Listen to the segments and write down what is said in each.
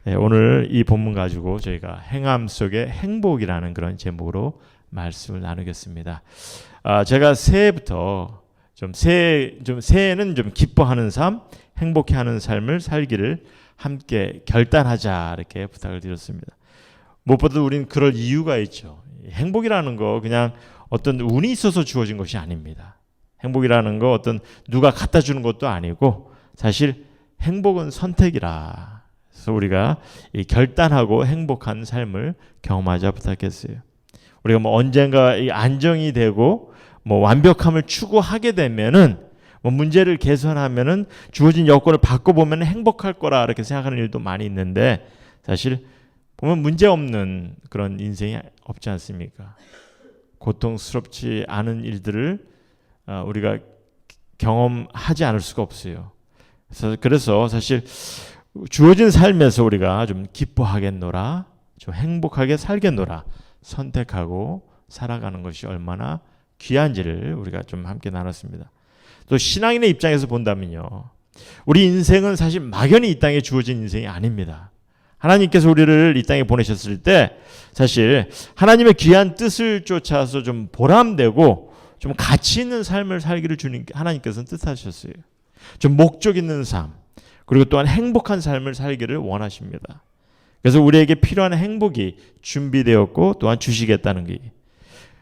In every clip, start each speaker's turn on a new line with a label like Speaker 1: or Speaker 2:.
Speaker 1: 오늘 이 본문 가지고 저희가 행함 속의 행복이라는 그런 제목으로 말씀을 나누겠습니다. 제가 새해부터 새해는 좀 기뻐하는 삶, 행복해하는 삶을 살기를 함께 결단하자 이렇게 부탁을 드렸습니다. 무엇보다도 우리는 그럴 이유가 있죠. 행복이라는 거 그냥 어떤 운이 있어서 주어진 것이 아닙니다. 행복이라는 거 어떤 누가 갖다 주는 것도 아니고 사실 행복은 선택이라. 그래서 우리가 이 결단하고 행복한 삶을 경험하자 부탁했어요. 우리가 언젠가 이 안정이 되고 완벽함을 추구하게 되면은 문제를 개선하면은 주어진 여건을 바꿔보면 행복할 거라 이렇게 생각하는 일도 많이 있는데 사실 보면 문제 없는 그런 인생이 없지 않습니까? 고통스럽지 않은 일들을 우리가 경험하지 않을 수가 없어요. 그래서 사실 주어진 삶에서 우리가 좀 기뻐하겠노라, 좀 행복하게 살겠노라 선택하고 살아가는 것이 얼마나 귀한지를 우리가 좀 함께 나눴습니다. 또 신앙인의 입장에서 본다면요, 우리 인생은 사실 막연히 이 땅에 주어진 인생이 아닙니다. 하나님께서 우리를 이 땅에 보내셨을 때 사실 하나님의 귀한 뜻을 쫓아서 좀 보람되고 좀 가치 있는 삶을 살기를 하나님께서는 뜻하셨어요. 좀 목적 있는 삶, 그리고 또한 행복한 삶을 살기를 원하십니다. 그래서 우리에게 필요한 행복이 준비되었고 또한 주시겠다는 게.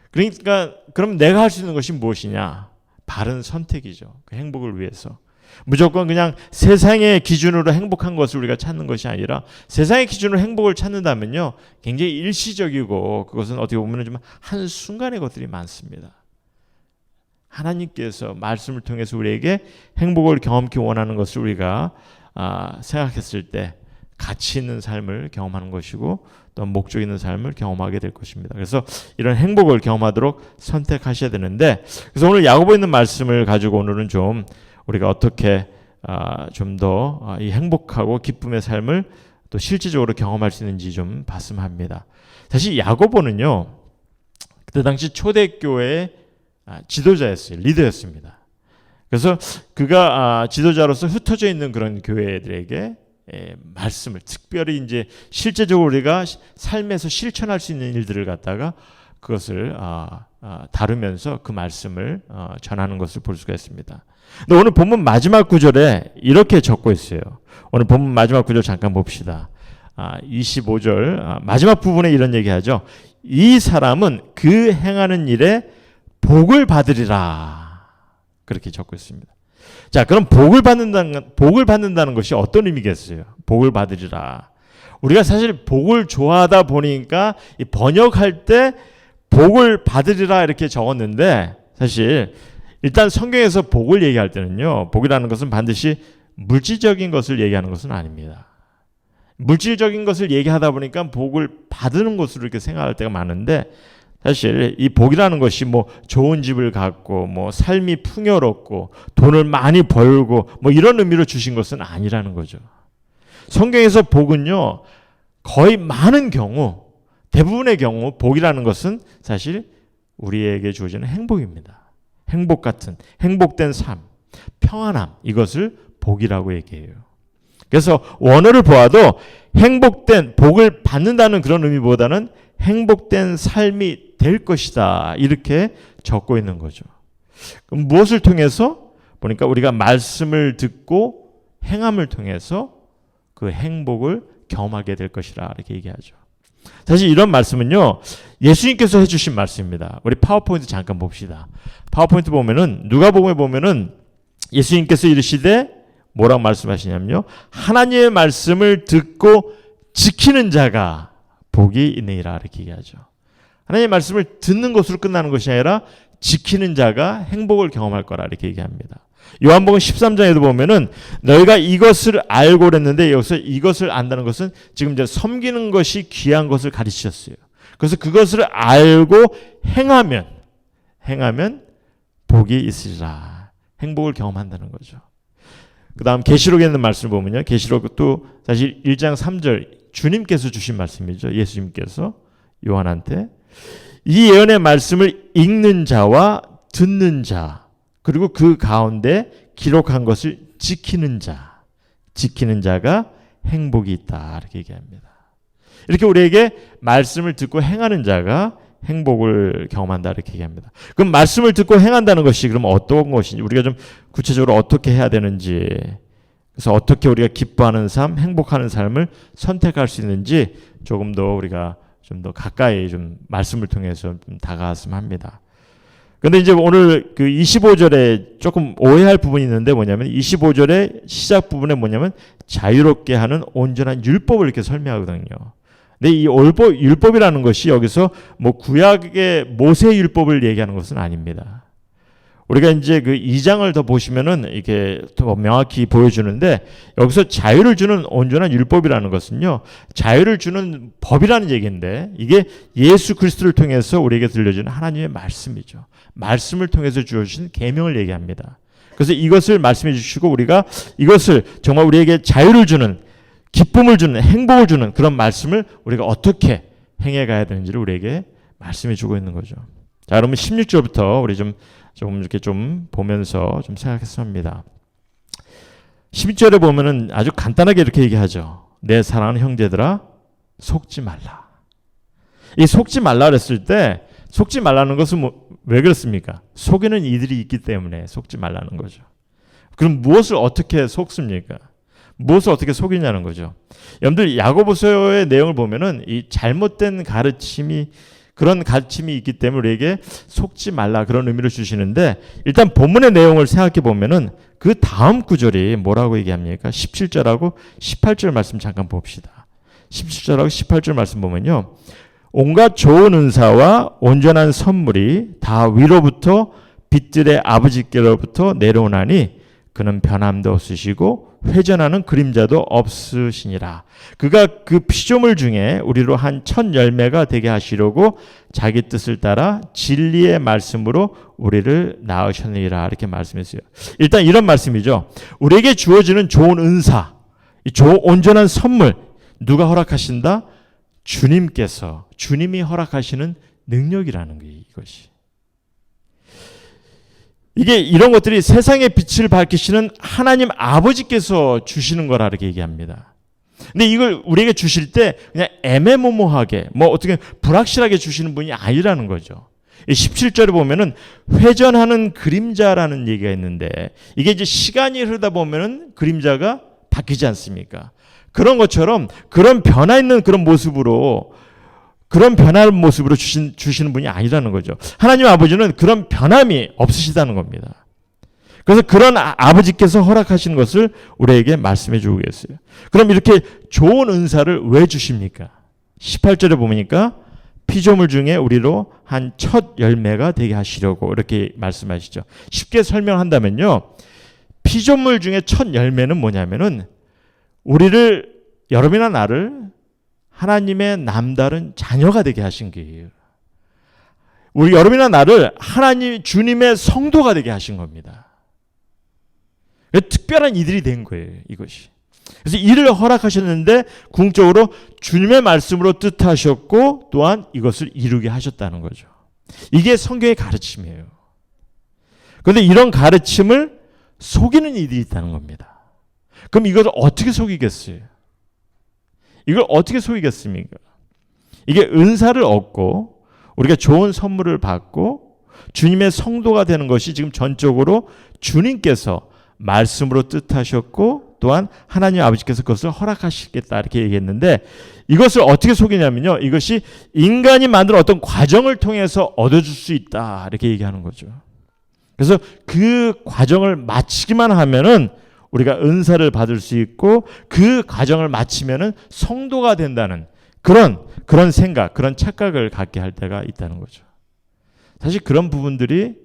Speaker 1: 그러니까 그럼 내가 할 수 있는 것이 무엇이냐? 바른 선택이죠. 그 행복을 위해서. 무조건 그냥 세상의 기준으로 행복한 것을 우리가 찾는 것이 아니라 세상의 기준으로 행복을 찾는다면요, 굉장히 일시적이고 그것은 어떻게 보면 좀 한순간의 것들이 많습니다. 하나님께서 말씀을 통해서 우리에게 행복을 경험케 원하는 것을 우리가 생각했을 때 가치 있는 삶을 경험하는 것이고 또 목적 있는 삶을 경험하게 될 것입니다. 그래서 이런 행복을 경험하도록 선택하셔야 되는데, 그래서 오늘 야고보에 있는 말씀을 가지고 오늘은 좀 우리가 어떻게 좀 더 이 행복하고 기쁨의 삶을 또 실질적으로 경험할 수 있는지 좀 봤으면 합니다. 사실 야고보는요, 그때 당시 초대교회의 지도자였어요. 리더였습니다. 그래서 그가 지도자로서 흩어져 있는 그런 교회들에게 말씀을, 특별히 이제 실제적으로 우리가 삶에서 실천할 수 있는 일들을 갖다가 그것을 다루면서 그 말씀을 전하는 것을 볼 수가 있습니다. 근데 오늘 본문 마지막 구절에 이렇게 적고 있어요. 오늘 본문 마지막 구절 잠깐 봅시다. 25절 마지막 부분에 이런 얘기하죠. 이 사람은 그 행하는 일에 복을 받으리라. 그렇게 적고 있습니다. 자, 그럼 복을 받는다는 것이 어떤 의미겠어요? 복을 받으리라. 우리가 사실 복을 좋아하다 보니까 번역할 때 복을 받으리라 이렇게 적었는데, 사실 일단 성경에서 복을 얘기할 때는요, 복이라는 것은 반드시 물질적인 것을 얘기하는 것은 아닙니다. 물질적인 것을 얘기하다 보니까 복을 받는 것으로 이렇게 생각할 때가 많은데, 사실 이 복이라는 것이 좋은 집을 갖고 삶이 풍요롭고 돈을 많이 벌고 이런 의미로 주신 것은 아니라는 거죠. 성경에서 복은요, 거의 많은 경우, 대부분의 경우 복이라는 것은 사실 우리에게 주어지는 행복입니다. 행복 같은, 행복된 삶, 평안함, 이것을 복이라고 얘기해요. 그래서 원어를 보아도 행복된, 복을 받는다는 그런 의미보다는 행복된 삶이 될 것이다, 이렇게 적고 있는 거죠. 그럼 무엇을 통해서? 보니까 우리가 말씀을 듣고 행함을 통해서 그 행복을 경험하게 될 것이라 이렇게 얘기하죠. 사실 이런 말씀은요, 예수님께서 해주신 말씀입니다. 우리 파워포인트 잠깐 봅시다. 파워포인트 보면은, 누가복음에 보면은 예수님께서 이르시되 뭐라고 말씀하시냐면요, 하나님의 말씀을 듣고 지키는 자가 복이 있느니라 이렇게 얘기하죠. 하나님의 말씀을 듣는 것으로 끝나는 것이 아니라 지키는 자가 행복을 경험할 거라 이렇게 얘기합니다. 요한복음 13장에도 보면은 너희가 이것을 알고 그랬는데, 여기서 이것을 안다는 것은 지금 이제 섬기는 것이 귀한 것을 가르치셨어요. 그래서 그것을 알고 행하면 복이 있으리라. 행복을 경험한다는 거죠. 그 다음 계시록에 있는 말씀을 보면요, 계시록도 사실 1장 3절 주님께서 주신 말씀이죠. 예수님께서 요한한테 이 예언의 말씀을 읽는 자와 듣는 자, 그리고 그 가운데 기록한 것을 지키는 자가 행복이 있다 이렇게 얘기합니다. 이렇게 우리에게 말씀을 듣고 행하는 자가 행복을 경험한다 이렇게 얘기합니다. 그럼 말씀을 듣고 행한다는 것이 그럼 어떤 것인지, 우리가 좀 구체적으로 어떻게 해야 되는지, 그래서 어떻게 우리가 기뻐하는 삶, 행복하는 삶을 선택할 수 있는지 조금 더 우리가 좀 더 가까이 좀 말씀을 통해서 좀 다가왔으면 합니다. 근데 이제 오늘 그 25절에 조금 오해할 부분이 있는데 뭐냐면 25절의 시작 부분에 뭐냐면 자유롭게 하는 온전한 율법을 이렇게 설명하거든요. 근데 이 율법이라는 것이 여기서 뭐 구약의 모세 율법을 얘기하는 것은 아닙니다. 우리가 이제 그 2장을 더 보시면은 이게 더 명확히 보여주는데, 여기서 자유를 주는 온전한 율법이라는 것은요, 자유를 주는 법이라는 얘기인데, 이게 예수 그리스도를 통해서 우리에게 들려주는 하나님의 말씀이죠. 말씀을 통해서 주어진 계명을 얘기합니다. 그래서 이것을 말씀해 주시고 우리가 이것을 정말 우리에게 자유를 주는, 기쁨을 주는, 행복을 주는 그런 말씀을 우리가 어떻게 행해 가야 되는지를 우리에게 말씀해 주고 있는 거죠. 자, 그러면 16절부터 우리 조금 이렇게 좀 보면서 좀 생각했습니다. 11절에 보면은 아주 간단하게 이렇게 얘기하죠. 내 사랑하는 형제들아, 속지 말라. 이 속지 말라 그랬을 때, 속지 말라는 것은 왜 그렇습니까? 속이는 이들이 있기 때문에 속지 말라는 거죠. 그럼 무엇을 어떻게 속습니까? 무엇을 어떻게 속이냐는 거죠. 여러분들 야고보서의 내용을 보면은 이 잘못된 그런 가르침이 있기 때문에 우리에게 속지 말라 그런 의미를 주시는데, 일단 본문의 내용을 생각해 보면은 그 다음 구절이 뭐라고 얘기합니까? 17절하고 18절 말씀 잠깐 봅시다. 17절하고 18절 말씀 보면요, 온갖 좋은 은사와 온전한 선물이 다 위로부터 빛들의 아버지께로부터 내려오나니 그는 변함도 없으시고 회전하는 그림자도 없으시니라. 그가 그 피조물 중에 우리로 한 첫 열매가 되게 하시려고 자기 뜻을 따라 진리의 말씀으로 우리를 낳으셨느니라. 이렇게 말씀했어요. 일단 이런 말씀이죠. 우리에게 주어지는 좋은 은사, 온전한 선물, 누가 허락하신다? 주님께서, 주님이 허락하시는 능력이라는 거예요. 이것이. 이게 이런 것들이 세상의 빛을 밝히시는 하나님 아버지께서 주시는 거라 이렇게 얘기합니다. 근데 이걸 우리에게 주실 때 그냥 애매모호하게 어떻게 불확실하게 주시는 분이 아니라는 거죠. 17절에 보면은 회전하는 그림자라는 얘기가 있는데, 이게 이제 시간이 흐르다 보면은 그림자가 바뀌지 않습니까? 그런 것처럼 그런 변화 있는 그런 변화의 모습으로 주시는 분이 아니라는 거죠. 하나님 아버지는 그런 변함이 없으시다는 겁니다. 그래서 그런 아버지께서 허락하신 것을 우리에게 말씀해 주고 계세요. 그럼 이렇게 좋은 은사를 왜 주십니까? 18절에 보니까 피조물 중에 우리로 한 첫 열매가 되게 하시려고 이렇게 말씀하시죠. 쉽게 설명한다면요, 피조물 중에 첫 열매는 뭐냐면은 여러분이나 나를 하나님의 남다른 자녀가 되게 하신 거예요. 우리 여러분이나 나를 주님의 성도가 되게 하신 겁니다. 특별한 이들이 된 거예요, 이것이. 그래서 이를 허락하셨는데 궁극적으로 주님의 말씀으로 뜻하셨고 또한 이것을 이루게 하셨다는 거죠. 이게 성경의 가르침이에요. 그런데 이런 가르침을 속이는 이들이 있다는 겁니다. 그럼 이것을 어떻게 속이겠어요? 이걸 어떻게 속이겠습니까? 이게 은사를 얻고 우리가 좋은 선물을 받고 주님의 성도가 되는 것이 지금 전적으로 주님께서 말씀으로 뜻하셨고 또한 하나님 아버지께서 그것을 허락하시겠다 이렇게 얘기했는데, 이것을 어떻게 속이냐면요, 이것이 인간이 만든 어떤 과정을 통해서 얻어줄 수 있다 이렇게 얘기하는 거죠. 그래서 그 과정을 마치기만 하면은 우리가 은사를 받을 수 있고 그 과정을 마치면은 성도가 된다는 그런 생각, 그런 착각을 갖게 할 때가 있다는 거죠. 사실 그런 부분들이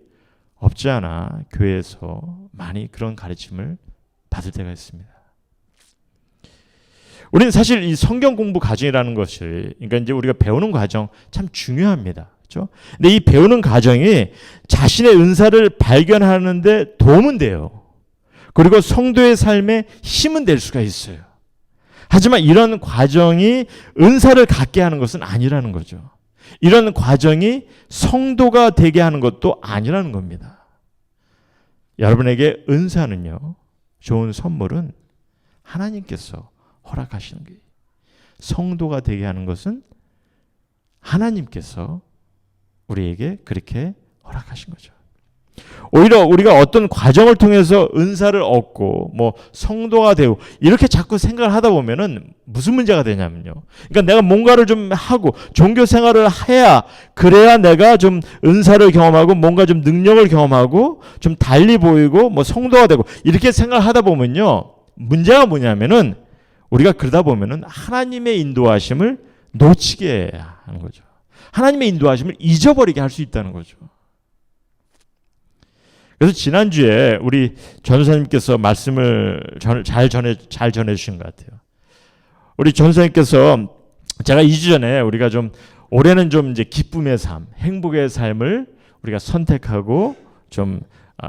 Speaker 1: 없지 않아 교회에서 많이 그런 가르침을 받을 때가 있습니다. 우리는 사실 이 성경 공부 과정이라는 것이, 그러니까 이제 우리가 배우는 과정 참 중요합니다. 그렇죠? 근데 이 배우는 과정이 자신의 은사를 발견하는데 도움은 돼요. 그리고 성도의 삶에 힘은 될 수가 있어요. 하지만 이런 과정이 은사를 갖게 하는 것은 아니라는 거죠. 이런 과정이 성도가 되게 하는 것도 아니라는 겁니다. 여러분에게 은사는요, 좋은 선물은 하나님께서 허락하시는 거예요. 성도가 되게 하는 것은 하나님께서 우리에게 그렇게 허락하신 거죠. 오히려 우리가 어떤 과정을 통해서 은사를 얻고 뭐 성도가 되고 이렇게 자꾸 생각을 하다 보면은 무슨 문제가 되냐면요. 그러니까 내가 뭔가를 좀 하고 종교 생활을 해야 그래야 내가 좀 은사를 경험하고 뭔가 좀 능력을 경험하고 좀 달리 보이고 뭐 성도가 되고 이렇게 생각을 하다 보면요. 문제가 뭐냐면은 우리가 그러다 보면은 하나님의 인도하심을 놓치게 하는 거죠. 하나님의 인도하심을 잊어버리게 할 수 있다는 거죠. 그래서 지난주에 우리 전사님께서 말씀을 잘 전해주신 것 같아요. 우리 전사님께서 제가 2주 전에 우리가 좀 올해는 좀 이제 기쁨의 삶, 행복의 삶을 우리가 선택하고 좀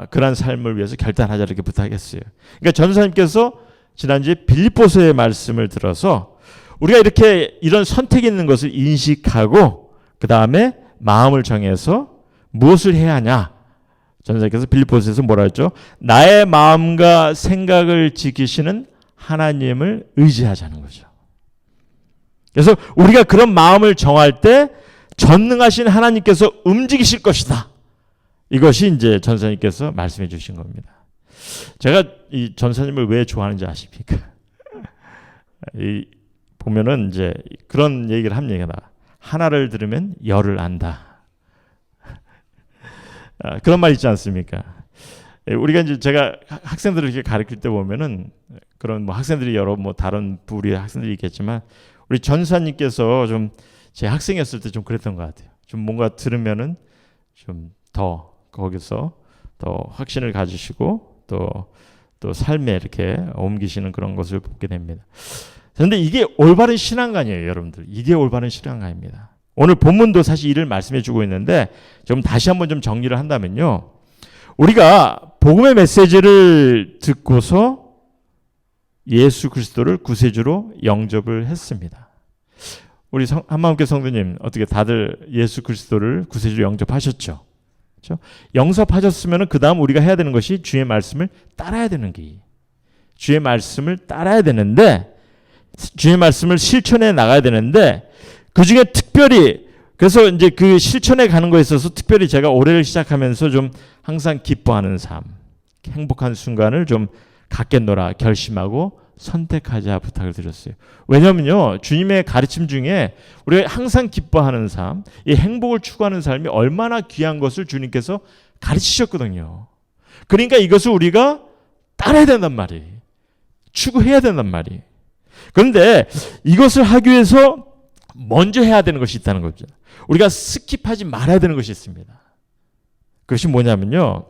Speaker 1: 그런 삶을 위해서 결단하자 이렇게 부탁했어요. 그러니까 전사님께서 지난주에 빌립보서의 말씀을 들어서 우리가 이렇게 이런 선택이 있는 것을 인식하고 그 다음에 마음을 정해서 무엇을 해야 하냐. 전사님께서 빌립보서에서 뭐라 했죠? 나의 마음과 생각을 지키시는 하나님을 의지하자는 거죠. 그래서 우리가 그런 마음을 정할 때 전능하신 하나님께서 움직이실 것이다. 이것이 이제 전사님께서 말씀해 주신 겁니다. 제가 이 전사님을 왜 좋아하는지 아십니까? 보면은 이제 그런 얘기를 합니다. 하나를 들으면 열을 안다. 그런 말 있지 않습니까? 우리가 이제 제가 학생들을 이렇게 가르칠 때 보면은 그런 뭐 학생들이 여러 뭐 다른 부류의 학생들이 있겠지만 우리 전사님께서 좀 제 학생이었을 때 좀 그랬던 것 같아요. 좀 뭔가 들으면은 좀 더 거기서 더 확신을 가지시고 또 삶에 이렇게 옮기시는 그런 것을 보게 됩니다. 그런데 이게 올바른 신앙관이에요, 여러분들. 이게 올바른 신앙관입니다. 오늘 본문도 사실 이를 말씀해 주고 있는데 좀 다시 한번 좀 정리를 한다면요. 우리가 복음의 메시지를 듣고서 예수 그리스도를 구세주로 영접을 했습니다. 우리 한마음교회 성도님 어떻게 다들 예수 그리스도를 구세주로 영접하셨죠? 그렇죠? 영접하셨으면 그 다음 우리가 해야 되는 것이 주의 말씀을 따라야 되는 게 주의 말씀을 따라야 되는데 주의 말씀을 실천해 나가야 되는데 그 중에 특별히 그래서 이제 그 실천에 가는 거에 있어서 특별히 제가 올해를 시작하면서 좀 항상 기뻐하는 삶, 행복한 순간을 좀 갖겠노라 결심하고 선택하자 부탁을 드렸어요. 왜냐면요, 주님의 가르침 중에 우리가 항상 기뻐하는 삶, 이 행복을 추구하는 삶이 얼마나 귀한 것을 주님께서 가르치셨거든요. 그러니까 이것을 우리가 따라야 된단 말이에요. 추구해야 된단 말이에요. 그런데 이것을 하기 위해서 먼저 해야 되는 것이 있다는 거죠. 우리가 스킵하지 말아야 되는 것이 있습니다. 그것이 뭐냐면요.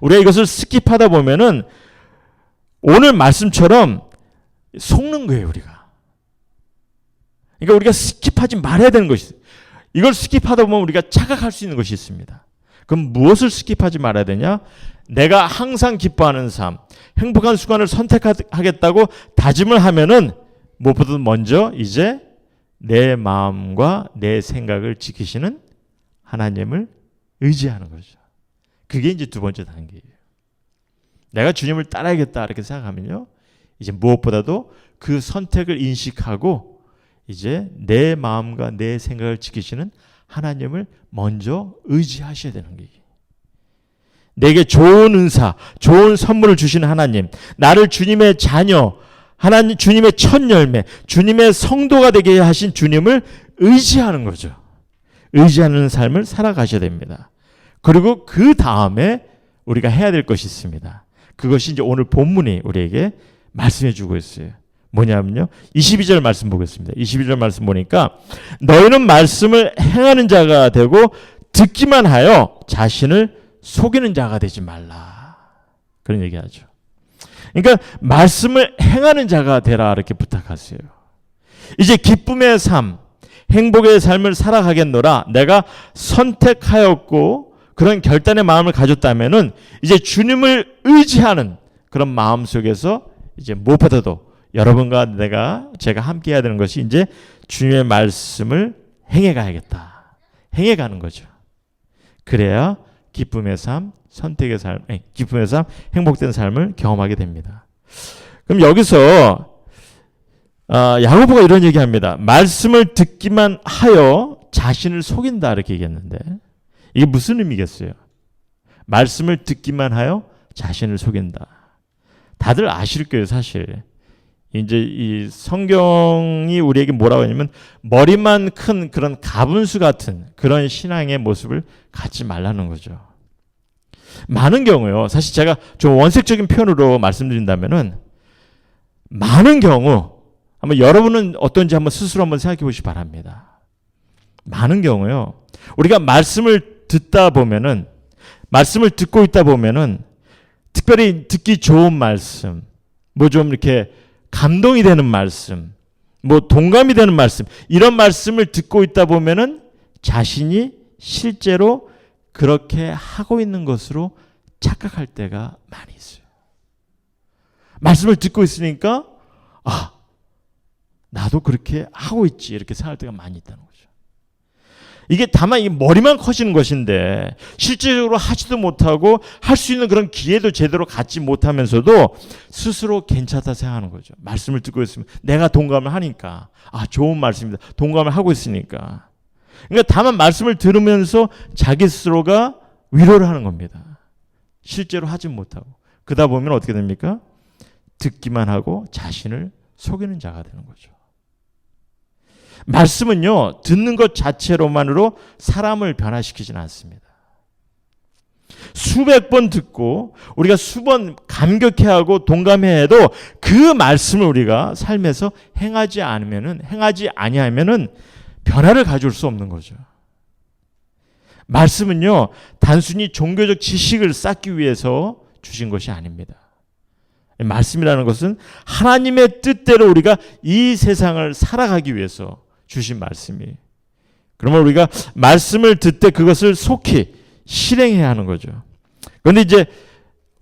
Speaker 1: 우리가 이것을 스킵하다 보면은 오늘 말씀처럼 속는 거예요, 우리가. 그러니까 우리가 스킵하지 말아야 되는 것이 있어요. 이걸 스킵하다 보면 우리가 착각할 수 있는 것이 있습니다. 그럼 무엇을 스킵하지 말아야 되냐? 내가 항상 기뻐하는 삶, 행복한 순간을 선택하겠다고 다짐을 하면은 무엇보다 먼저 이제 내 마음과 내 생각을 지키시는 하나님을 의지하는 거죠. 그게 이제 두 번째 단계예요. 내가 주님을 따라야겠다 이렇게 생각하면요. 이제 무엇보다도 그 선택을 인식하고 이제 내 마음과 내 생각을 지키시는 하나님을 먼저 의지하셔야 되는 거예요. 내게 좋은 은사, 좋은 선물을 주시는 하나님, 나를 주님의 자녀, 하나님 주님의 첫 열매, 주님의 성도가 되게 하신 주님을 의지하는 거죠. 의지하는 삶을 살아가셔야 됩니다. 그리고 그 다음에 우리가 해야 될 것이 있습니다. 그것이 이제 오늘 본문이 우리에게 말씀해 주고 있어요. 뭐냐면요. 22절 말씀 보겠습니다. 22절 말씀 보니까 너희는 말씀을 행하는 자가 되고 듣기만 하여 자신을 속이는 자가 되지 말라. 그런 얘기하죠. 그러니까 말씀을 행하는 자가 되라 이렇게 부탁하세요. 이제 기쁨의 삶, 행복의 삶을 살아가겠노라. 내가 선택하였고 그런 결단의 마음을 가졌다면은 이제 주님을 의지하는 그런 마음 속에서 이제 무엇보다도 여러분과 제가 함께 해야 되는 것이 이제 주님의 말씀을 행해 가야겠다. 행해 가는 거죠. 그래야 기쁨의 삶, 선택의 삶, 기쁨의 삶, 행복된 삶을 경험하게 됩니다. 그럼 여기서 야고보가 이런 얘기합니다. 말씀을 듣기만 하여 자신을 속인다 이렇게 얘기했는데 이게 무슨 의미겠어요? 말씀을 듣기만 하여 자신을 속인다. 다들 아실 거예요, 사실. 이제 이 성경이 우리에게 뭐라고 하냐면 머리만 큰 그런 가분수 같은 그런 신앙의 모습을 갖지 말라는 거죠. 많은 경우요. 사실 제가 좀 원색적인 표현으로 말씀드린다면은 많은 경우 한번 여러분은 어떤지 한번 스스로 한번 생각해 보시기 바랍니다. 많은 경우요. 우리가 말씀을 듣다 보면은 말씀을 듣고 있다 보면은 특별히 듣기 좋은 말씀, 뭐 좀 이렇게 감동이 되는 말씀, 뭐 동감이 되는 말씀, 이런 말씀을 듣고 있다 보면은 자신이 실제로 그렇게 하고 있는 것으로 착각할 때가 많이 있어요. 말씀을 듣고 있으니까 나도 그렇게 하고 있지 이렇게 생각할 때가 많이 있다는 거죠. 이게 다만 이 머리만 커지는 것인데 실제적으로 하지도 못하고 할 수 있는 그런 기회도 제대로 갖지 못하면서도 스스로 괜찮다 생각하는 거죠. 말씀을 듣고 있으면 내가 동감을 하니까 좋은 말씀입니다. 동감을 하고 있으니까. 그러니까 다만 말씀을 들으면서 자기 스스로가 위로를 하는 겁니다. 실제로 하지 못하고. 그러다 보면 어떻게 됩니까? 듣기만 하고 자신을 속이는 자가 되는 거죠. 말씀은요, 듣는 것 자체로만으로 사람을 변화시키지는 않습니다. 수백 번 듣고 우리가 수번 감격해하고 동감해도 그 말씀을 우리가 삶에서 행하지 아니하면은 변화를 가져올 수 없는 거죠. 말씀은요, 단순히 종교적 지식을 쌓기 위해서 주신 것이 아닙니다. 말씀이라는 것은 하나님의 뜻대로 우리가 이 세상을 살아가기 위해서 주신 말씀이. 그러면 우리가 말씀을 듣되 그것을 속히 실행해야 하는 거죠. 그런데 이제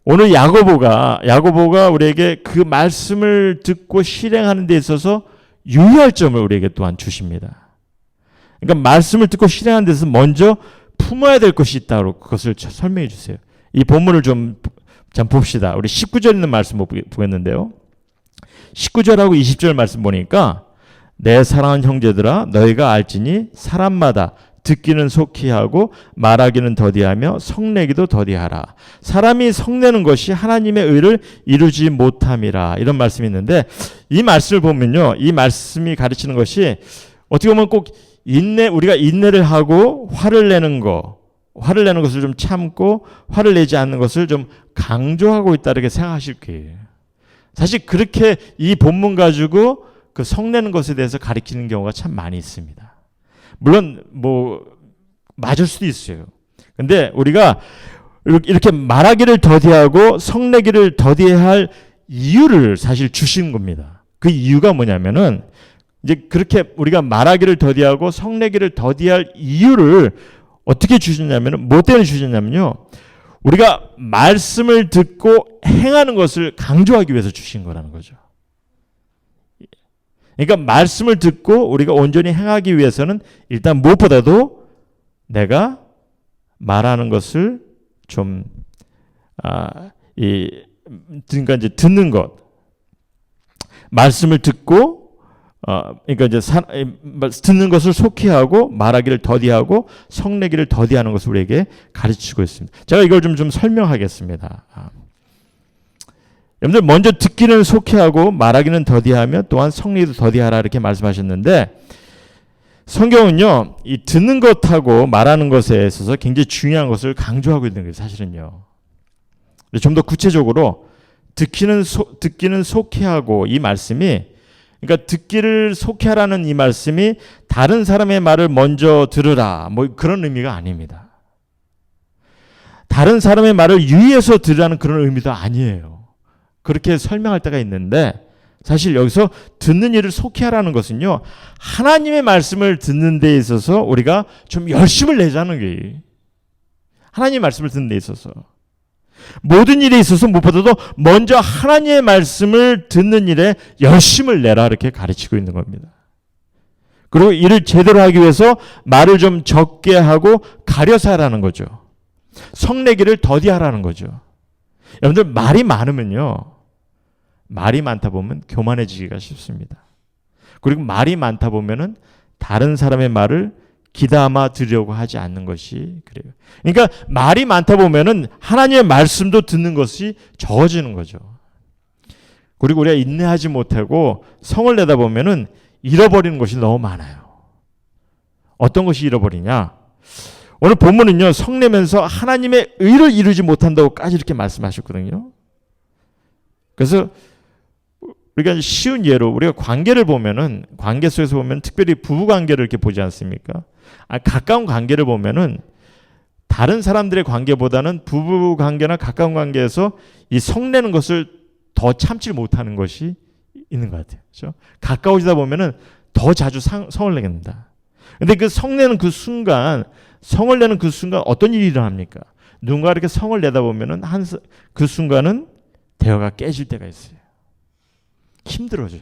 Speaker 1: 오늘 야고보가 우리에게 그 말씀을 듣고 실행하는 데 있어서 유의할 점을 우리에게 또한 주십니다. 그러니까 말씀을 듣고 실행하는 데서 먼저 품어야 될 것이 있다고 그것을 설명해 주세요. 이 본문을 좀 봅시다. 우리 19절 있는 말씀 보겠는데요. 19절하고 20절 말씀 보니까 내 사랑하는 형제들아 너희가 알지니 사람마다 듣기는 속히 하고 말하기는 더디하며 성내기도 더디하라. 사람이 성내는 것이 하나님의 의를 이루지 못함이라. 이런 말씀이 있는데 이 말씀을 보면요. 이 말씀이 가르치는 것이 어떻게 보면 꼭 우리가 인내를 하고 화를 내는 것을 좀 참고 화를 내지 않는 것을 좀 강조하고 있다 이렇게 생각하실 거예요. 사실 그렇게 이 본문 가지고 그 성내는 것에 대해서 가르치는 경우가 참 많이 있습니다. 물론 맞을 수도 있어요. 근데 우리가 이렇게 말하기를 더디하고 성내기를 더디해야 할 이유를 사실 주신 겁니다. 그 이유가 뭐냐면은 이제 그렇게 우리가 말하기를 더디하고 성내기를 더디할 이유를 어떻게 주셨냐면은 뭐 때문에 주셨냐면요. 우리가 말씀을 듣고 행하는 것을 강조하기 위해서 주신 거라는 거죠. 그러니까 말씀을 듣고 우리가 온전히 행하기 위해서는 일단 무엇보다도 내가 말하는 것을 좀 그러니까 이제 듣는 것, 말씀을 듣고 그러니까 이제 듣는 것을 속히 하고 말하기를 더디하고 성내기를 더디하는 것을 우리에게 가르치고 있습니다. 제가 이걸 좀 설명하겠습니다. 여러분들 먼저 듣기는 속히 하고 말하기는 더디하며 또한 성내기도 더디하라 이렇게 말씀하셨는데 성경은요 이 듣는 것하고 말하는 것에 있어서 굉장히 중요한 것을 강조하고 있는 거예요. 사실은요. 좀 더 구체적으로 듣기는 속히 하고 이 말씀이 그러니까 듣기를 속히 하라는 이 말씀이 다른 사람의 말을 먼저 들으라 그런 의미가 아닙니다. 다른 사람의 말을 유의해서 들으라는 그런 의미도 아니에요. 그렇게 설명할 때가 있는데 사실 여기서 듣는 일을 속히 하라는 것은요. 하나님의 말씀을 듣는 데 있어서 우리가 좀 열심을 내자는 거예요. 하나님의 말씀을 듣는 데 있어서. 모든 일에 있어서 무엇보다도 먼저 하나님의 말씀을 듣는 일에 열심을 내라 이렇게 가르치고 있는 겁니다. 그리고 일을 제대로 하기 위해서 말을 좀 적게 하고 가려서 하라는 거죠. 성내기를 더디하라는 거죠. 여러분들 말이 많으면요. 말이 많다 보면 교만해지기가 쉽습니다. 그리고 말이 많다 보면은 다른 사람의 말을 귀담아 들으려고 하지 않는 것이 그래요. 그러니까 말이 많다 보면은 하나님의 말씀도 듣는 것이 적어지는 거죠. 그리고 우리가 인내하지 못하고 성을 내다 보면은 잃어버리는 것이 너무 많아요. 어떤 것이 잃어버리냐? 오늘 본문은요, 성내면서 하나님의 의를 이루지 못한다고까지 이렇게 말씀하셨거든요. 그래서 우리가 쉬운 예로 우리가 관계를 보면은, 관계 속에서 보면 특별히 부부 관계를 이렇게 보지 않습니까? 가까운 관계를 보면은 다른 사람들의 관계보다는 부부 관계나 가까운 관계에서 이 성내는 것을 더 참지 못하는 것이 있는 것 같아요. 그렇죠? 가까워지다 보면은 더 자주 성을 내게 된다. 근데 그 성내는 그 순간, 성을 내는 그 순간 어떤 일이 일어납니까? 누군가 이렇게 성을 내다 보면은 그 순간은 대화가 깨질 때가 있어요. 힘들어져요.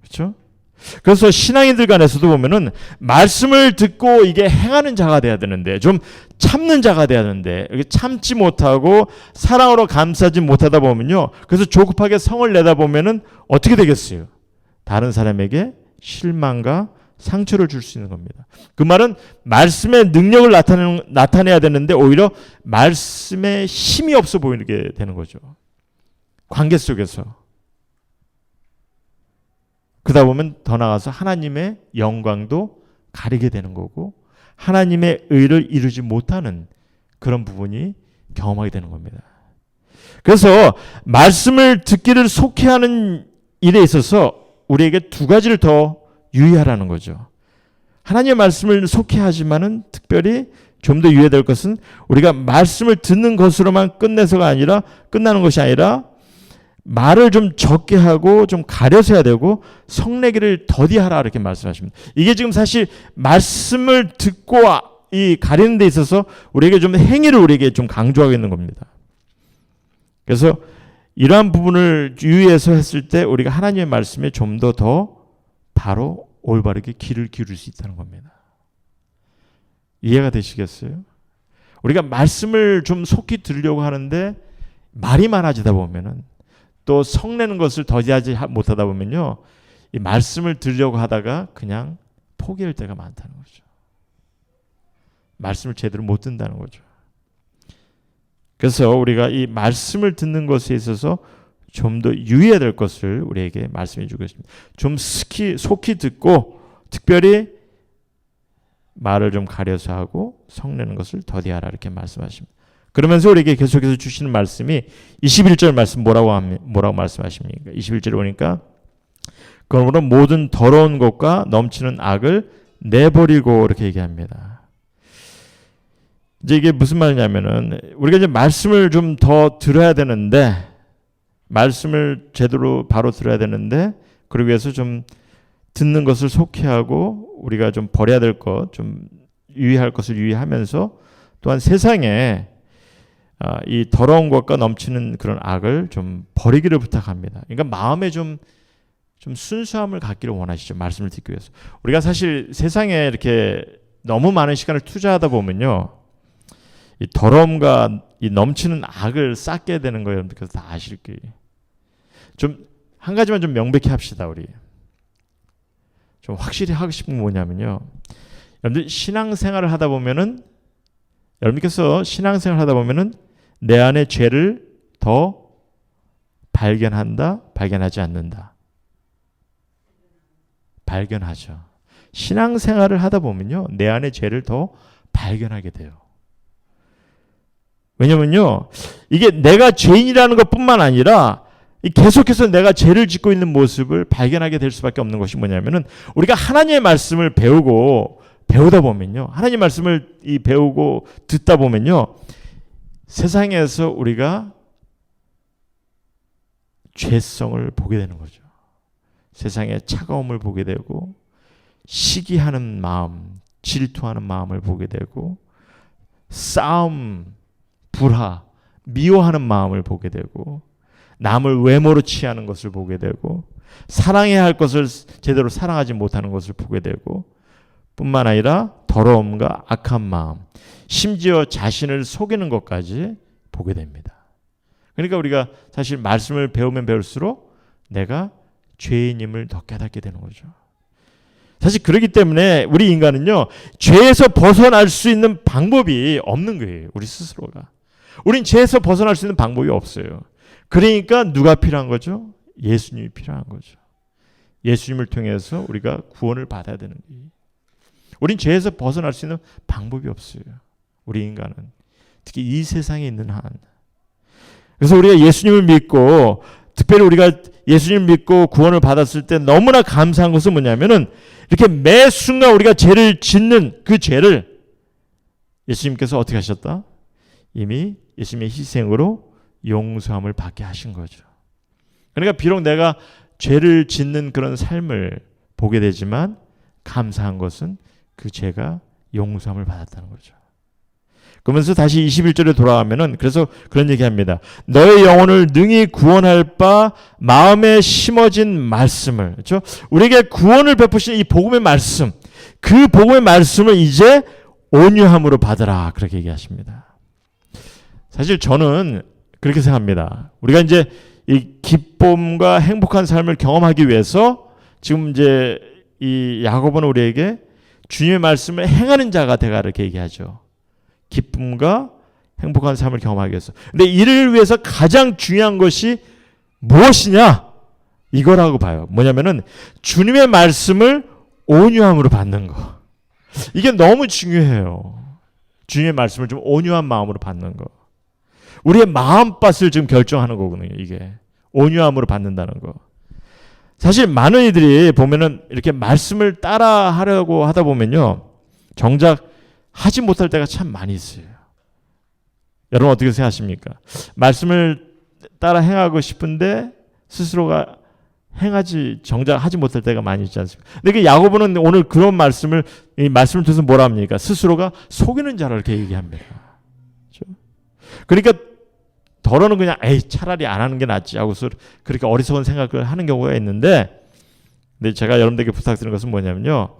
Speaker 1: 그렇죠? 그래서 신앙인들 간에서도 보면은 말씀을 듣고 이게 행하는 자가 돼야 되는데, 좀 참는 자가 돼야 되는데, 참지 못하고 사랑으로 감싸지 못하다 보면요, 그래서 조급하게 성을 내다 보면은 어떻게 되겠어요? 다른 사람에게 실망과 상처를 줄 수 있는 겁니다. 그 말은 말씀의 능력을 나타내야 되는데 오히려 말씀에 힘이 없어 보이게 되는 거죠. 관계 속에서. 그러다 보면 더 나아가서 하나님의 영광도 가리게 되는 거고 하나님의 의를 이루지 못하는 그런 부분이 경험하게 되는 겁니다. 그래서 말씀을 듣기를 속히하는 일에 있어서 우리에게 두 가지를 더 유의하라는 거죠. 하나님의 말씀을 속히하지만은 특별히 좀 더 유의될 것은 우리가 말씀을 듣는 것으로만 끝나는 것이 아니라 말을 좀 적게 하고 좀 가려서 해야 되고 성내기를 더디하라 이렇게 말씀하십니다. 이게 지금 사실 말씀을 듣고 이 가리는 데 있어서 우리에게 좀 행위를 우리에게 좀 강조하고 있는 겁니다. 그래서 이러한 부분을 유의해서 했을 때 우리가 하나님의 말씀에 좀 더 바로 올바르게 귀를 기울일 수 있다는 겁니다. 이해가 되시겠어요? 우리가 말씀을 좀 속히 들으려고 하는데 말이 많아지다 보면은 또 성내는 것을 더디하지 못하다 보면요, 이 말씀을 들으려고 하다가 그냥 포기할 때가 많다는 거죠. 말씀을 제대로 못 듣는다는 거죠. 그래서 우리가 이 말씀을 듣는 것에 있어서 좀 더 유의해야 될 것을 우리에게 말씀해 주고 있습니다. 좀 속히 듣고 특별히 말을 좀 가려서 하고 성내는 것을 더디하라 이렇게 말씀하십니다. 그러면서 우리에게 계속해서 주시는 말씀이 21절 말씀 뭐라고 말씀하십니까? 21절에 보니까 그러므로 모든 더러운 것과 넘치는 악을 내버리고 이렇게 얘기합니다. 이제 이게 무슨 말이냐면은 우리가 이제 말씀을 좀 더 들어야 되는데 말씀을 제대로 바로 들어야 되는데 그러기 위해서 좀 듣는 것을 속히 하고 우리가 좀 버려야 될 것, 좀 유의할 것을 유의하면서 또한 세상에 이 더러운 것과 넘치는 그런 악을 좀 버리기를 부탁합니다. 그러니까 마음에 좀 순수함을 갖기를 원하시죠. 말씀을 듣기 위해서. 우리가 사실 세상에 이렇게 너무 많은 시간을 투자하다 보면요, 이 더러움과 이 넘치는 악을 쌓게 되는 거예요. 여러분들 다 아실 거예요. 좀 한 가지만 좀 명백히 합시다. 우리 좀 확실히 하고 싶은 건 뭐냐면요, 여러분들 신앙생활을 하다 보면은 여러분께서 신앙생활을 하다 보면은 내 안에 죄를 더 발견한다, 발견하지 않는다. 발견하죠. 신앙생활을 하다 보면요, 내 안에 죄를 더 발견하게 돼요. 왜냐면요, 이게 내가 죄인이라는 것뿐만 아니라 계속해서 내가 죄를 짓고 있는 모습을 발견하게 될 수밖에 없는 것이 뭐냐면은 우리가 하나님의 말씀을 배우다 보면요, 하나님 말씀을 배우고 듣다 보면요, 세상에서 우리가 죄성을 보게 되는 거죠. 세상의 차가움을 보게 되고 시기하는 마음, 질투하는 마음을 보게 되고 싸움, 불화, 미워하는 마음을 보게 되고 남을 외모로 취하는 것을 보게 되고 사랑해야 할 것을 제대로 사랑하지 못하는 것을 보게 되고 뿐만 아니라 더러움과 악한 마음, 심지어 자신을 속이는 것까지 보게 됩니다. 그러니까 우리가 사실 말씀을 배우면 배울수록 내가 죄인임을 더 깨닫게 되는 거죠. 사실 그렇기 때문에 우리 인간은요, 죄에서 벗어날 수 있는 방법이 없는 거예요. 우리 스스로가. 우린 죄에서 벗어날 수 있는 방법이 없어요. 그러니까 누가 필요한 거죠? 예수님이 필요한 거죠. 예수님을 통해서 우리가 구원을 받아야 되는 거예요. 우린 죄에서 벗어날 수 있는 방법이 없어요. 우리 인간은. 특히 이 세상에 있는 한. 그래서 우리가 예수님을 믿고, 특별히 우리가 예수님을 믿고 구원을 받았을 때 너무나 감사한 것은 뭐냐면은, 이렇게 매 순간 우리가 죄를 짓는 그 죄를 예수님께서 어떻게 하셨다? 이미 예수님의 희생으로 용서함을 받게 하신 거죠. 그러니까 비록 내가 죄를 짓는 그런 삶을 보게 되지만 감사한 것은 그 죄가 용서함을 받았다는 거죠. 그러면서 다시 21절에 돌아가면은 그래서 그런 얘기합니다. 너의 영혼을 능히 구원할 바 마음에 심어진 말씀을, 그렇죠? 우리에게 구원을 베푸신 이 복음의 말씀, 그 복음의 말씀을 이제 온유함으로 받으라, 그렇게 얘기하십니다. 사실 저는 그렇게 생각합니다. 우리가 이제 이 기쁨과 행복한 삶을 경험하기 위해서 지금 이제 이 야고보는 우리에게 주님의 말씀을 행하는 자가 되라, 이렇게 얘기하죠. 기쁨과 행복한 삶을 경험하기 위해서. 근데 이를 위해서 가장 중요한 것이 무엇이냐? 이거라고 봐요. 뭐냐면은 주님의 말씀을 온유함으로 받는 거. 이게 너무 중요해요. 주님의 말씀을 좀 온유한 마음으로 받는 거. 우리의 마음밭을 지금 결정하는 거거든요. 이게 온유함으로 받는다는 거. 사실 많은 이들이 보면은 이렇게 말씀을 따라 하려고 하다 보면요, 정작 하지 못할 때가 참 많이 있어요. 여러분 어떻게 생각하십니까? 말씀을 따라 행하고 싶은데 스스로가 정작 하지 못할 때가 많이 있지 않습니까? 근데 그 야고보는 오늘 그런 말씀을 통해서 뭐라 합니까? 스스로가 속이는 자라 이렇게 얘기합니다. 그렇죠? 그러니까 더러는 그냥 차라리 안 하는 게 낫지 하고서 그렇게 어리석은 생각을 하는 경우가 있는데, 근데 제가 여러분들에게 부탁드리는 것은 뭐냐면요,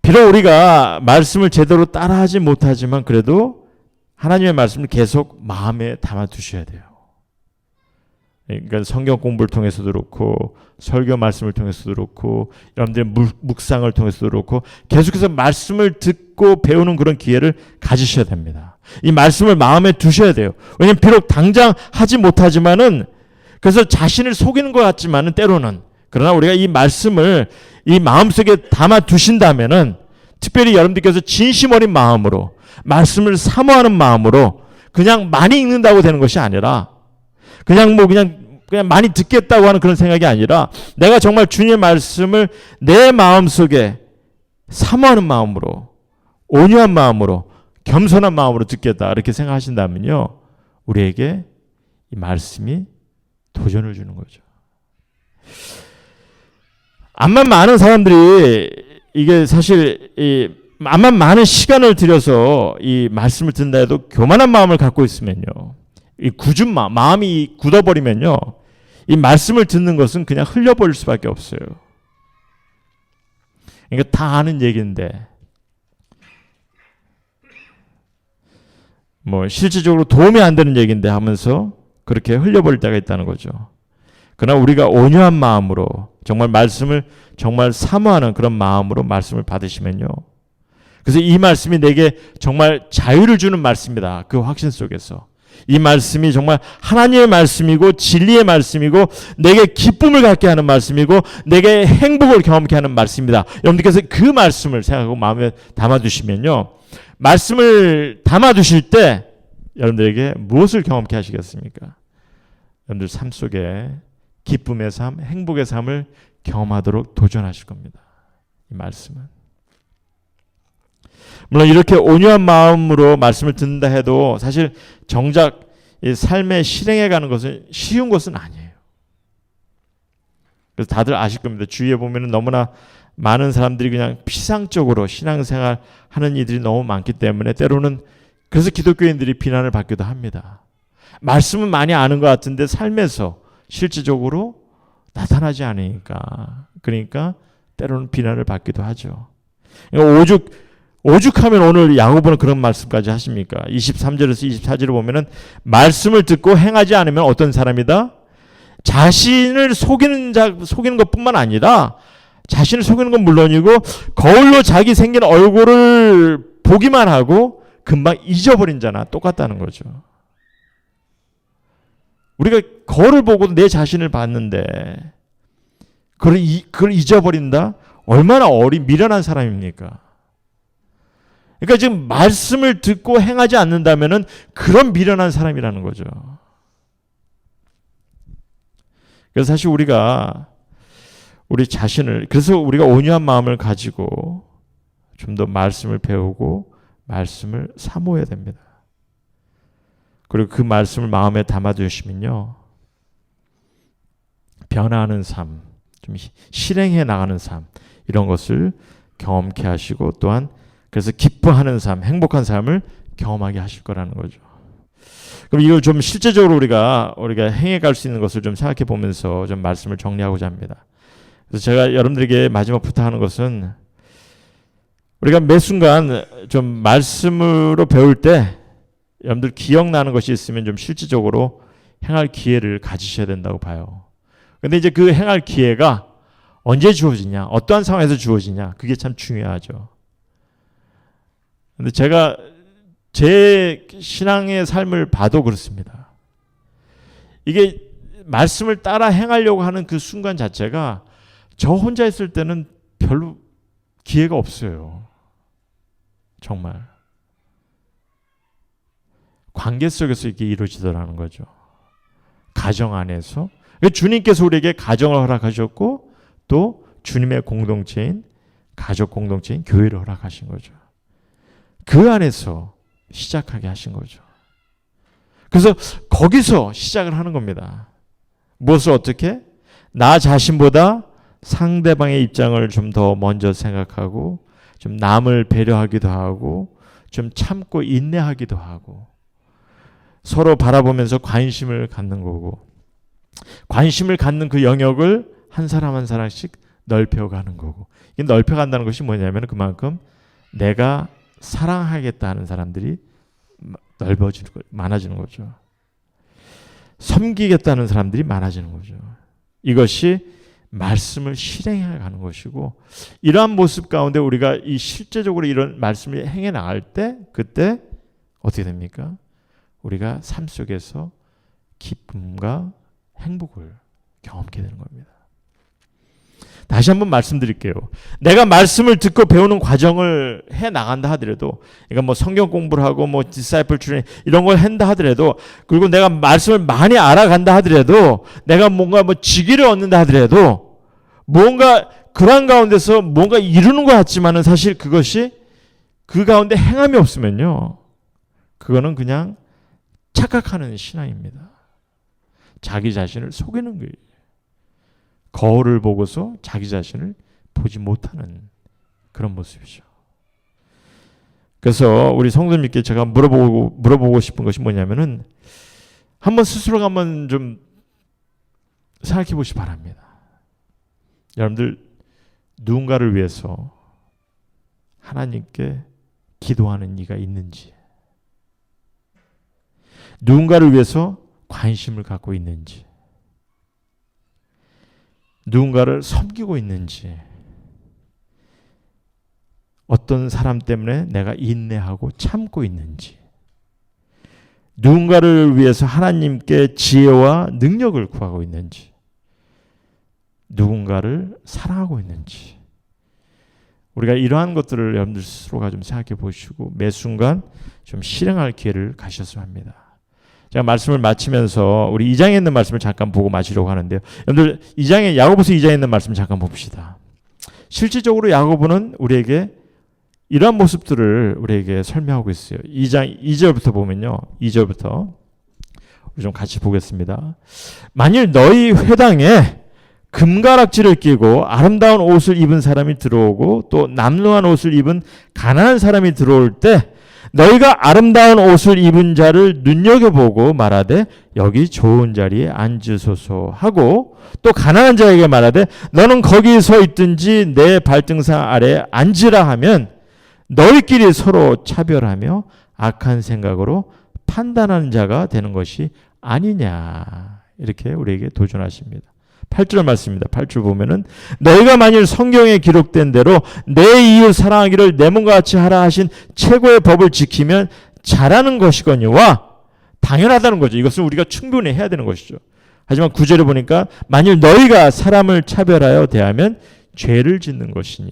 Speaker 1: 비록 우리가 말씀을 제대로 따라하지 못하지만 그래도 하나님의 말씀을 계속 마음에 담아 두셔야 돼요. 그러니까 성경 공부를 통해서도 그렇고 설교 말씀을 통해서도 그렇고 여러분들의 묵상을 통해서도 그렇고 계속해서 말씀을 듣고 배우는 그런 기회를 가지셔야 됩니다. 이 말씀을 마음에 두셔야 돼요. 왜냐하면 비록 당장 하지 못하지만은, 그래서 자신을 속이는 것 같지만은 때로는, 그러나 우리가 이 말씀을 이 마음속에 담아 두신다면은, 특별히 여러분들께서 진심 어린 마음으로 말씀을 사모하는 마음으로 그냥 많이 읽는다고 되는 것이 아니라 그냥 많이 듣겠다고 하는 그런 생각이 아니라 내가 정말 주님의 말씀을 내 마음속에 사모하는 마음으로, 온유한 마음으로, 겸손한 마음으로 듣겠다, 이렇게 생각하신다면요, 우리에게 이 말씀이 도전을 주는 거죠. 암만 많은 사람들이 이게 사실 암만 많은 시간을 들여서 이 말씀을 듣는다 해도 교만한 마음을 갖고 있으면요, 이 굳은 마음이 굳어버리면요, 이 말씀을 듣는 것은 그냥 흘려버릴 수밖에 없어요. 그러니까 다 아는 얘기인데 뭐 실질적으로 도움이 안 되는 얘기인데 하면서 그렇게 흘려버릴 때가 있다는 거죠. 그러나 우리가 온유한 마음으로 정말 말씀을 정말 사모하는 그런 마음으로 말씀을 받으시면요, 그래서 이 말씀이 내게 정말 자유를 주는 말씀이다, 그 확신 속에서 이 말씀이 정말 하나님의 말씀이고 진리의 말씀이고 내게 기쁨을 갖게 하는 말씀이고 내게 행복을 경험케 하는 말씀이다. 여러분들께서 그 말씀을 생각하고 마음에 담아두시면요, 말씀을 담아두실 때 여러분들에게 무엇을 경험케 하시겠습니까? 여러분들 삶 속에 기쁨의 삶, 행복의 삶을 경험하도록 도전하실 겁니다. 이 말씀은. 물론 이렇게 온유한 마음으로 말씀을 듣는다 해도 사실 정작 이 삶에 실행해 가는 것은 쉬운 것은 아니에요. 그래서 다들 아실 겁니다. 주위에 보면은 너무나 많은 사람들이 그냥 피상적으로 신앙생활 하는 이들이 너무 많기 때문에 때로는 그래서 기독교인들이 비난을 받기도 합니다. 말씀은 많이 아는 것 같은데 삶에서 실질적으로 나타나지 않으니까, 그러니까 때로는 비난을 받기도 하죠. 그러니까 오죽하면 오늘 야고보는 그런 말씀까지 하십니까? 23절에서 24절을 보면은 말씀을 듣고 행하지 않으면 어떤 사람이다? 자신을 속이는 것뿐만 아니라 자신을 속이는 건 물론이고 거울로 자기 생긴 얼굴을 보기만 하고 금방 잊어버린 자나 똑같다는 거죠. 우리가 거울을 보고 내 자신을 봤는데 그걸 잊어버린다? 얼마나 미련한 사람입니까? 그러니까 지금 말씀을 듣고 행하지 않는다면은 그런 미련한 사람이라는 거죠. 그래서 사실 우리 자신을, 그래서 우리가 온유한 마음을 가지고 좀 더 말씀을 배우고 말씀을 사모해야 됩니다. 그리고 그 말씀을 마음에 담아두시면요, 변화하는 삶, 좀 실행해 나가는 삶, 이런 것을 경험케 하시고 또한 그래서 기뻐하는 삶, 행복한 삶을 경험하게 하실 거라는 거죠. 그럼 이걸 좀 실제적으로 우리가 행해 갈 수 있는 것을 좀 생각해 보면서 좀 말씀을 정리하고자 합니다. 그래서 제가 여러분들에게 마지막 부탁하는 것은 우리가 매 순간 좀 말씀으로 배울 때 여러분들 기억나는 것이 있으면 좀 실질적으로 행할 기회를 가지셔야 된다고 봐요. 근데 이제 그 행할 기회가 언제 주어지냐, 어떠한 상황에서 주어지냐, 그게 참 중요하죠. 근데 제가 제 신앙의 삶을 봐도 그렇습니다. 이게 말씀을 따라 행하려고 하는 그 순간 자체가 저 혼자 있을 때는 별로 기회가 없어요. 정말. 관계 속에서 이렇게 이루어지더라는 거죠. 가정 안에서. 주님께서 우리에게 가정을 허락하셨고 또 주님의 공동체인 가족 공동체인 교회를 허락하신 거죠. 그 안에서 시작하게 하신 거죠. 그래서 거기서 시작을 하는 겁니다. 무엇을 어떻게? 나 자신보다 상대방의 입장을 좀 더 먼저 생각하고 좀 남을 배려하기도 하고 좀 참고 인내하기도 하고 서로 바라보면서 관심을 갖는 거고 관심을 갖는 그 영역을 한 사람 한 사람씩 넓혀가는 거고 이게 넓혀간다는 것이 뭐냐면 그만큼 내가 사랑하겠다는 사람들이 많아지는 거죠. 섬기겠다는 사람들이 많아지는 거죠. 이것이 말씀을 실행해 가는 것이고 이러한 모습 가운데 우리가 이 실제적으로 이런 말씀을 행해 나갈 때 그때 어떻게 됩니까? 우리가 삶 속에서 기쁨과 행복을 경험하게 되는 겁니다. 다시 한번 말씀드릴게요. 내가 말씀을 듣고 배우는 과정을 해 나간다 하더라도, 그러니까 뭐 성경 공부를 하고 뭐 디사이플 트레이닝 이런 걸 한다 하더라도, 그리고 내가 말씀을 많이 알아간다 하더라도, 내가 뭔가 뭐 직위를 얻는다 하더라도, 뭔가 그런 가운데서 뭔가 이루는 것 같지만은 사실 그것이 그 가운데 행함이 없으면요, 그거는 그냥 착각하는 신앙입니다. 자기 자신을 속이는 거예요. 거울을 보고서 자기 자신을 보지 못하는 그런 모습이죠. 그래서 우리 성도님께 제가 물어보고 싶은 것이 뭐냐면은 한번 스스로가 한번 좀 생각해 보시기 바랍니다. 여러분들 누군가를 위해서 하나님께 기도하는 이가 있는지, 누군가를 위해서 관심을 갖고 있는지, 누군가를 섬기고 있는지, 어떤 사람 때문에 내가 인내하고 참고 있는지, 누군가를 위해서 하나님께 지혜와 능력을 구하고 있는지, 누군가를 사랑하고 있는지, 우리가 이러한 것들을 여러분들 스스로가 좀 생각해 보시고 매 순간 좀 실행할 기회를 가셨으면 합니다. 제가 말씀을 마치면서 우리 2장에 있는 말씀을 잠깐 보고 마치려고 하는데요. 여러분들 야고보서 2장에 있는 말씀 잠깐 봅시다. 실질적으로 야고보는 우리에게 이러한 모습들을 우리에게 설명하고 있어요. 2장 2절부터 보면요. 2절부터 우리 좀 같이 보겠습니다. 만일 너희 회당에 금가락지를 끼고 아름다운 옷을 입은 사람이 들어오고 또 남루한 옷을 입은 가난한 사람이 들어올 때 너희가 아름다운 옷을 입은 자를 눈여겨보고 말하되 여기 좋은 자리에 앉으소서 하고 또 가난한 자에게 말하되 너는 거기 서 있든지 내 발등상 아래 앉으라 하면 너희끼리 서로 차별하며 악한 생각으로 판단하는 자가 되는 것이 아니냐, 이렇게 우리에게 도전하십니다. 8절 말씀입니다. 8절 보면은 너희가 만일 성경에 기록된 대로 내 이웃 사랑하기를 내 몸과 같이 하라 하신 최고의 법을 지키면 잘하는 것이거니와 당연하다는 거죠. 이것은 우리가 충분히 해야 되는 것이죠. 하지만 9절에 보니까 만일 너희가 사람을 차별하여 대하면 죄를 짓는 것이니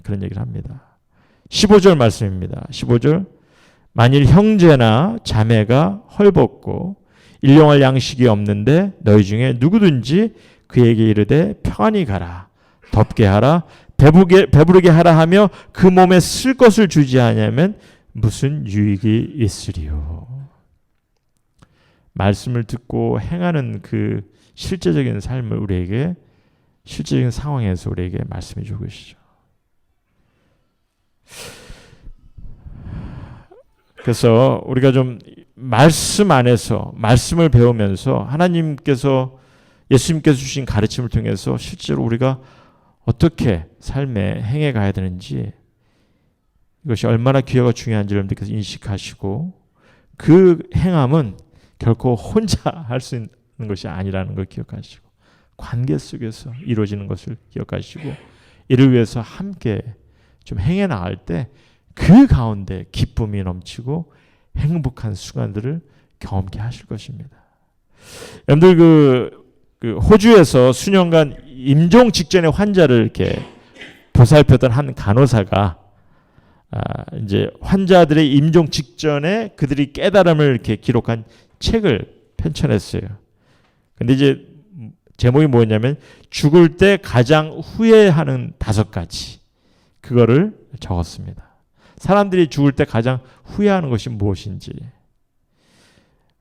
Speaker 1: 그런 얘기를 합니다. 15절 말씀입니다. 15절 만일 형제나 자매가 헐벗고 일용할 양식이 없는데 너희 중에 누구든지 그에게 이르되 평안히 가라 덥게 하라 배부르게 하라 하며 그 몸에 쓸 것을 주지 않으면 무슨 유익이 있으리요. 말씀을 듣고 행하는 그 실제적인 삶을 우리에게 실제적인 상황에서 우리에게 말씀해 주고 계시죠. 그래서 우리가 좀 말씀 안에서 말씀을 배우면서 예수님께서 주신 가르침을 통해서 실제로 우리가 어떻게 삶에 행해 가야 되는지 이것이 얼마나 귀하고 중요한지를 여러분들께서 인식하시고 그 행함은 결코 혼자 할 수 있는 것이 아니라는 걸 기억하시고 관계 속에서 이루어지는 것을 기억하시고 이를 위해서 함께 좀 행해 나갈 때 그 가운데 기쁨이 넘치고 행복한 순간들을 경험케 하실 것입니다. 여러분들 그 호주에서 수년간 임종 직전에 환자를 이렇게 보살폈던 한 간호사가 이제 환자들의 임종 직전에 그들이 깨달음을 이렇게 기록한 책을 편찬했어요. 근데 이제 제목이 뭐였냐면 죽을 때 가장 후회하는 5가지 그거를 적었습니다. 사람들이 죽을 때 가장 후회하는 것이 무엇인지.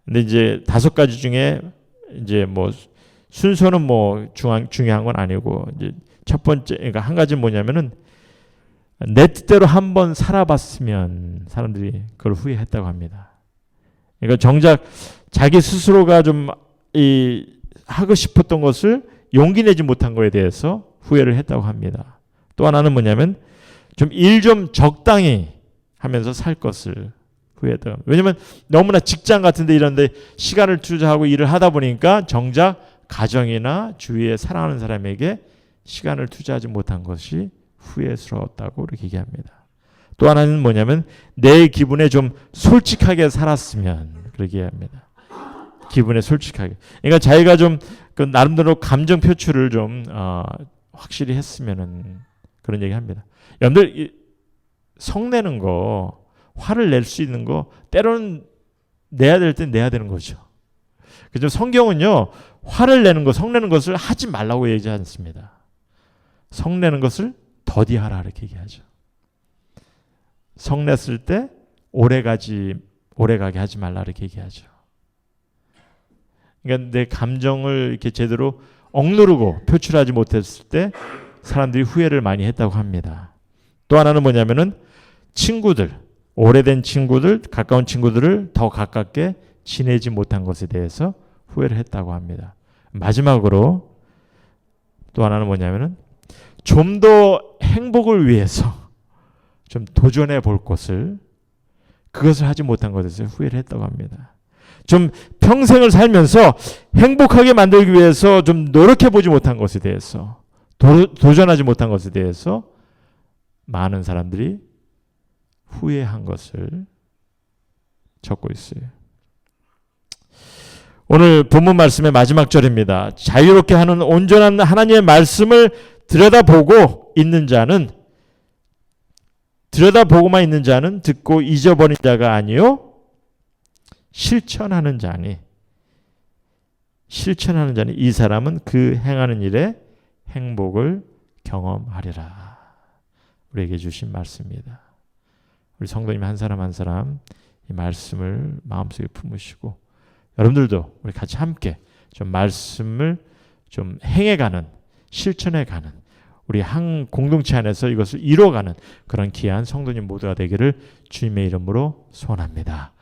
Speaker 1: 근데 이제 5가지 중에 이제 뭐 순서는 뭐 중요한 건 아니고 이제 첫 번째 그러니까 한 가지는 뭐냐면은 내 뜻대로 한번 살아봤으면 사람들이 그걸 후회했다고 합니다. 그러니까 정작 자기 스스로가 좀 하고 싶었던 것을 용기 내지 못한 거에 대해서 후회를 했다고 합니다. 또 하나는 뭐냐면 일 좀 적당히 하면서 살 것을 후회했다고 합니다. 왜냐하면 너무나 직장 같은 데 이런 데 시간을 투자하고 일을 하다 보니까 정작 가정이나 주위에 사랑하는 사람에게 시간을 투자하지 못한 것이 후회스러웠다고 이렇게 얘기합니다. 또 하나는 뭐냐면 내 기분에 좀 솔직하게 살았으면 그렇게 얘기합니다. 기분에 솔직하게. 그러니까 자기가 좀 그 나름대로 감정 표출을 좀 확실히 했으면은 그런 얘기합니다. 여러분들 성내는 거, 화를 낼 수 있는 거 때로는 내야 될 땐 내야 되는 거죠. 그죠? 성경은요 화를 내는 거, 성내는 것을 하지 말라고 얘기하지 않습니다. 성내는 것을 더디하라 이렇게 얘기하죠. 성냈을 때 오래가게 하지 말라 이렇게 얘기하죠. 그러니까 내 감정을 이렇게 제대로 억누르고 표출하지 못했을 때 사람들이 후회를 많이 했다고 합니다. 또 하나는 뭐냐면은 친구들, 오래된 친구들, 가까운 친구들을 더 가깝게 지내지 못한 것에 대해서 후회를 했다고 합니다. 마지막으로 또 하나는 뭐냐면은 좀 더 행복을 위해서 좀 도전해 볼 그것을 하지 못한 것에 대해서 후회를 했다고 합니다. 좀 평생을 살면서 행복하게 만들기 위해서 좀 노력해 보지 못한 것에 대해서 도전하지 못한 것에 대해서 많은 사람들이 후회한 것을 적고 있어요. 오늘 본문 말씀의 마지막 절입니다. 자유롭게 하는 온전한 하나님의 말씀을 들여다보고만 있는 자는 듣고 잊어버린 자가 아니요 실천하는 자니 이 사람은 그 행하는 일에 행복을 경험하리라. 우리에게 주신 말씀입니다. 우리 성도님 한 사람 한 사람 이 말씀을 마음속에 품으시고 여러분들도 우리 같이 함께 좀 말씀을 좀 행해가는 실천해가는 우리 한 공동체 안에서 이것을 이뤄가는 그런 귀한 성도님 모두가 되기를 주님의 이름으로 소원합니다.